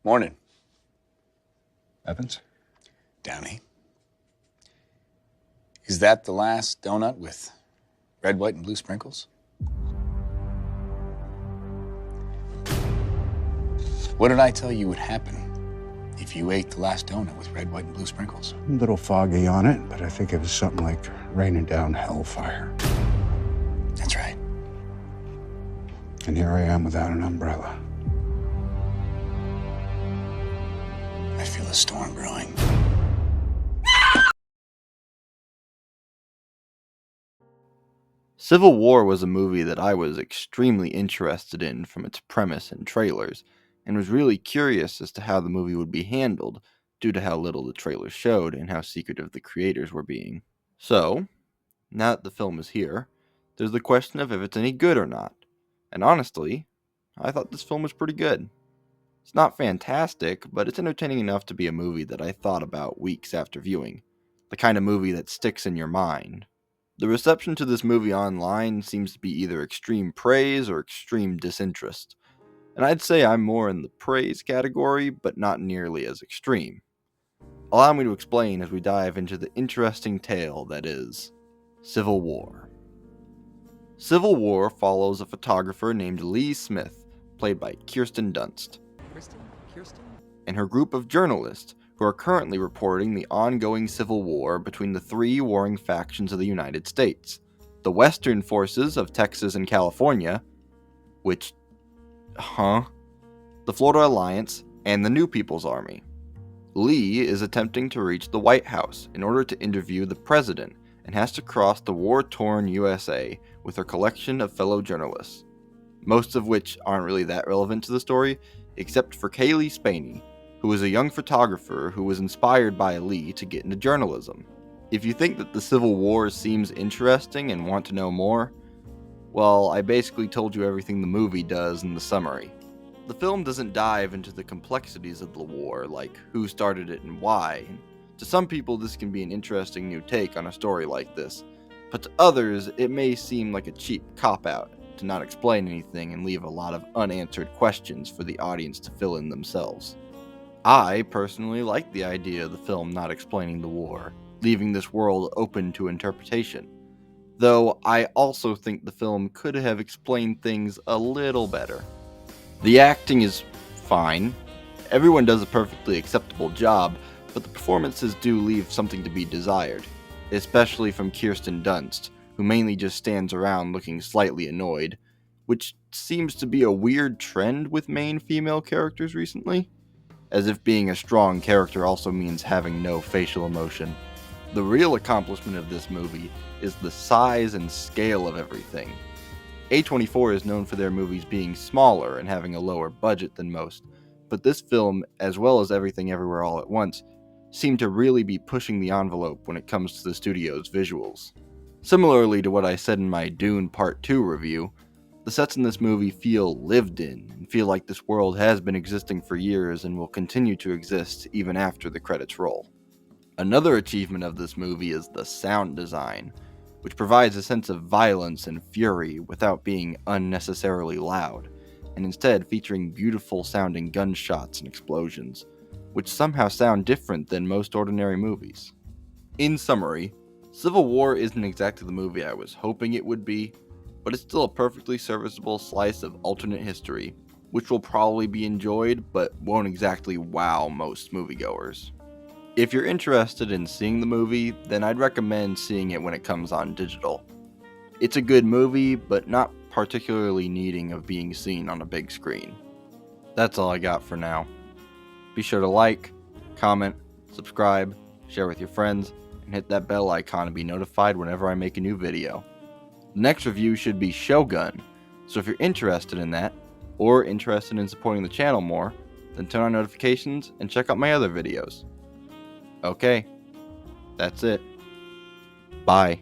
Morning. Evans? Downey. Is that the last donut with red, white, and blue sprinkles? What did I tell you would happen if you ate the last donut with red, white, and blue sprinkles? A little foggy on it, but I think it was something like raining down hellfire. That's right. And here I am without an umbrella. I feel a storm brewing. Civil War was a movie that I was extremely interested in from its premise and trailers, and was really curious as to how the movie would be handled due to how little the trailers showed and how secretive the creators were being. So, now that the film is here, there's the question of if it's any good or not. And honestly, I thought this film was pretty good. It's not fantastic, but it's entertaining enough to be a movie that I thought about weeks after viewing. The kind of movie that sticks in your mind. The reception to this movie online seems to be either extreme praise or extreme disinterest. And I'd say I'm more in the praise category, but not nearly as extreme. Allow me to explain as we dive into the interesting tale that is Civil War. Civil War follows a photographer named Lee Smith, played by Kirsten Dunst, and her group of journalists who are currently reporting the ongoing civil war between the three warring factions of the United States: the Western forces of Texas and California, the Florida Alliance, and the New People's Army. Lee is attempting to reach the White House in order to interview the president and has to cross the war-torn USA with her collection of fellow journalists, most of which aren't really that relevant to the story, except for Kaylee Spaney, who is a young photographer who was inspired by Lee to get into journalism. If you think that the Civil War seems interesting and want to know more, well, I basically told you everything the movie does in the summary. The film doesn't dive into the complexities of the war, like who started it and why. To some people, this can be an interesting new take on a story like this, but to others, it may seem like a cheap cop-out to not explain anything and leave a lot of unanswered questions for the audience to fill in themselves. I personally like the idea of the film not explaining the war, leaving this world open to interpretation, though I also think the film could have explained things a little better. The acting is fine, everyone does a perfectly acceptable job, but the performances do leave something to be desired, especially from Kirsten Dunst, who mainly just stands around looking slightly annoyed, which seems to be a weird trend with main female characters recently, as if being a strong character also means having no facial emotion. The real accomplishment of this movie is the size and scale of everything. A24 is known for their movies being smaller and having a lower budget than most, but this film, as well as Everything Everywhere All at Once, seem to really be pushing the envelope when it comes to the studio's visuals. Similarly to what I said in my Dune Part 2 review, the sets in this movie feel lived in and feel like this world has been existing for years and will continue to exist even after the credits roll. Another achievement of this movie is the sound design, which provides a sense of violence and fury without being unnecessarily loud, and instead featuring beautiful sounding gunshots and explosions, which somehow sound different than most ordinary movies. In summary, Civil War isn't exactly the movie I was hoping it would be, but it's still a perfectly serviceable slice of alternate history, which will probably be enjoyed but won't exactly wow most moviegoers. If you're interested in seeing the movie, then I'd recommend seeing it when it comes on digital. It's a good movie, but not particularly needing of being seen on a big screen. That's all I got for now. Be sure to like, comment, subscribe, share with your friends, and hit that bell icon to be notified whenever I make a new video. The next review should be Shogun, so if you're interested in that, or interested in supporting the channel more, then turn on notifications and check out my other videos. Okay, that's it. Bye.